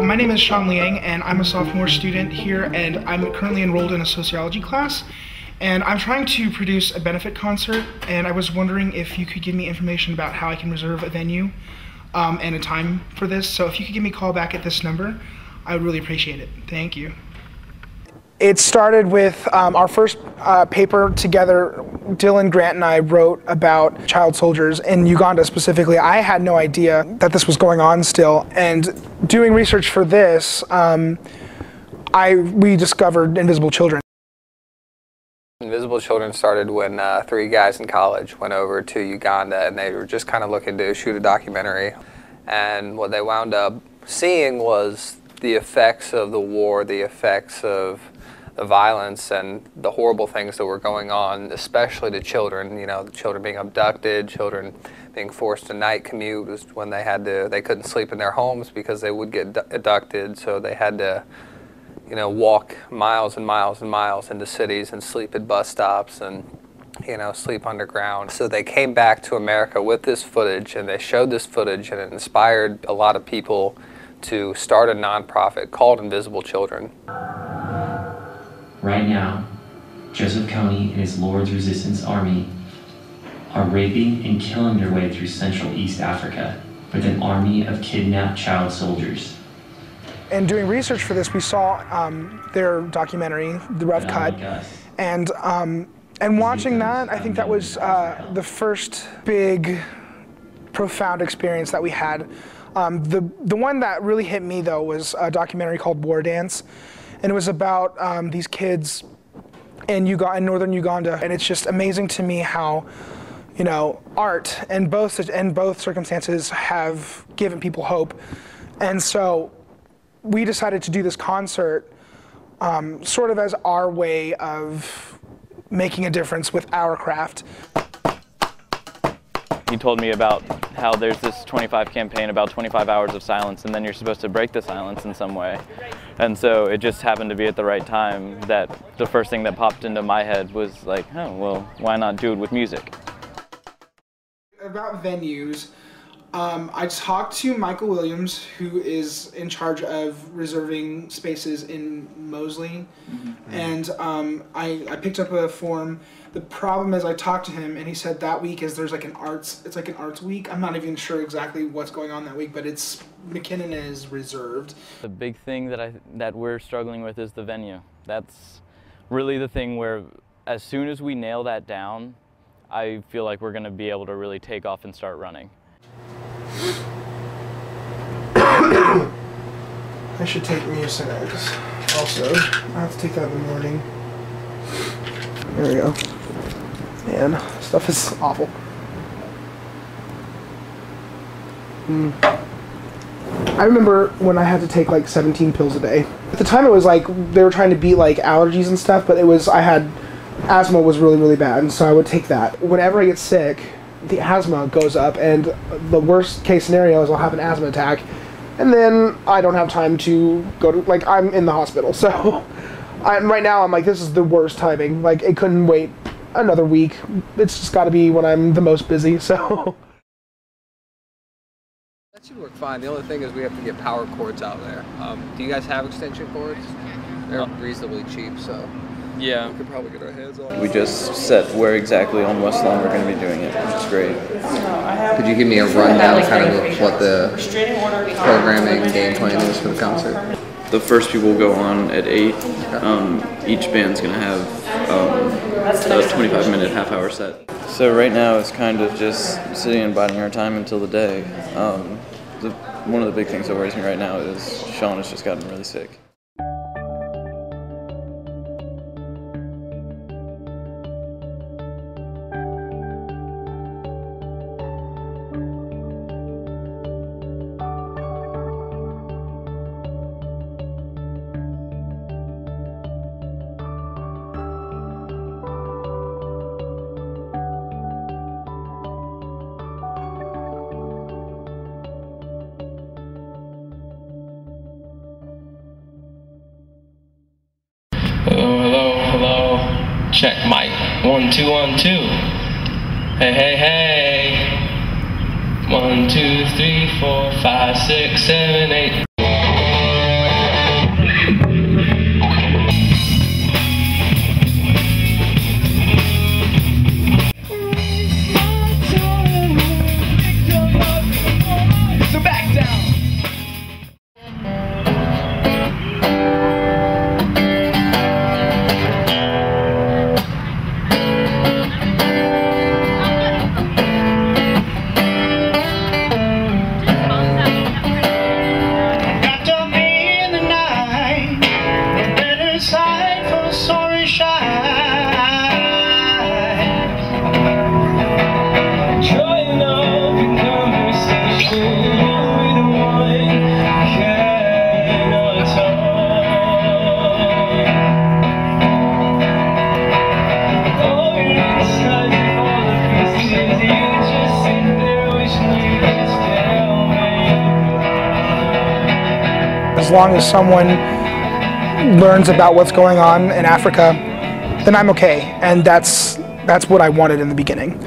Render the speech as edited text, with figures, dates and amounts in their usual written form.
My name is Liang, and I'm a sophomore student here, and I'm currently enrolled in a sociology class. And I'm trying to produce a benefit concert, and I was wondering if you could give me information about how I can reserve a venue and a time for this. So if you could give me a call back at this number, I would really appreciate it. Thank you. It started with our first paper together. Dylan, Grant, and I wrote about child soldiers in Uganda specifically. I had no idea that this was going on still. And doing research for this, we discovered Invisible Children. Invisible Children started when 3 guys in college went over to Uganda, and they were just kind of looking to shoot a documentary. And what they wound up seeing was the effects of the war, the effects of the violence and the horrible things that were going on, especially to children. You know, the children being abducted, children being forced to night commute was when they couldn't sleep in their homes because they would get abducted, so they had to, you know, walk miles and miles and miles into cities and sleep at bus stops and, you know, sleep underground. So they came back to America with this footage, and they showed this footage, and it inspired a lot of people to start a nonprofit called Invisible Children. Right now, Joseph Kony and his Lord's Resistance Army are raping and killing their way through Central East Africa with an army of kidnapped child soldiers. And doing research for this, we saw their documentary, The Rough Cut, and watching that, I think that was the first big, profound experience that we had. The one that really hit me, though, was a documentary called War Dance, and it was about these kids in northern Uganda, and it's just amazing to me how, you know, art in both circumstances have given people hope. And so we decided to do this concert sort of as our way of making a difference with our craft. He told me about how there's this 25 campaign about 25 hours of silence, and then you're supposed to break the silence in some way. And so it just happened to be at the right time that the first thing that popped into my head was like, oh, well, why not do it with music? About venues, I talked to Michael Williams, who is in charge of reserving spaces in Mosley, and I picked up a form. The problem is I talked to him, and he said that week there's like it's like an arts week. I'm not even sure exactly what's going on that week, but McKinnon is reserved. The big thing that we're struggling with is the venue. That's really the thing where as soon as we nail that down, I feel like we're going to be able to really take off and start running. I should take Mucinex also. I have to take that in the morning. There we go. Man, stuff is awful. I remember when I had to take like 17 pills a day. At the time it was like they were trying to beat like allergies and stuff, but asthma was really, really bad, and so I would take that. Whenever I get sick, the asthma goes up, and the worst case scenario is I'll have an asthma attack, and then I don't have time to go to, like, I'm in the hospital, so right now I'm like, this is the worst timing. Like, it couldn't wait another week. It's just got to be when I'm the most busy, so. That should work fine. The only thing is we have to get power cords out there. Do you guys have extension cords? They're reasonably cheap, so. Yeah. We could probably get our hands on it. We just set where exactly on West Lawn we're going to be doing it, which is great. Could you give me a rundown kind of what the programming game plan is for the concert? The first people will go on at 8. Each band's going to have a 25-minute, half-hour set. So right now it's kind of just sitting and biding our time until the day. One of the big things that worries me right now is Sean has just gotten really sick. Check mic. 1 2 1 2. Hey hey hey. 1 2 3 4 5 6 7 8. So back down. As long as someone learns about what's going on in Africa, then I'm okay, and that's what I wanted in the beginning.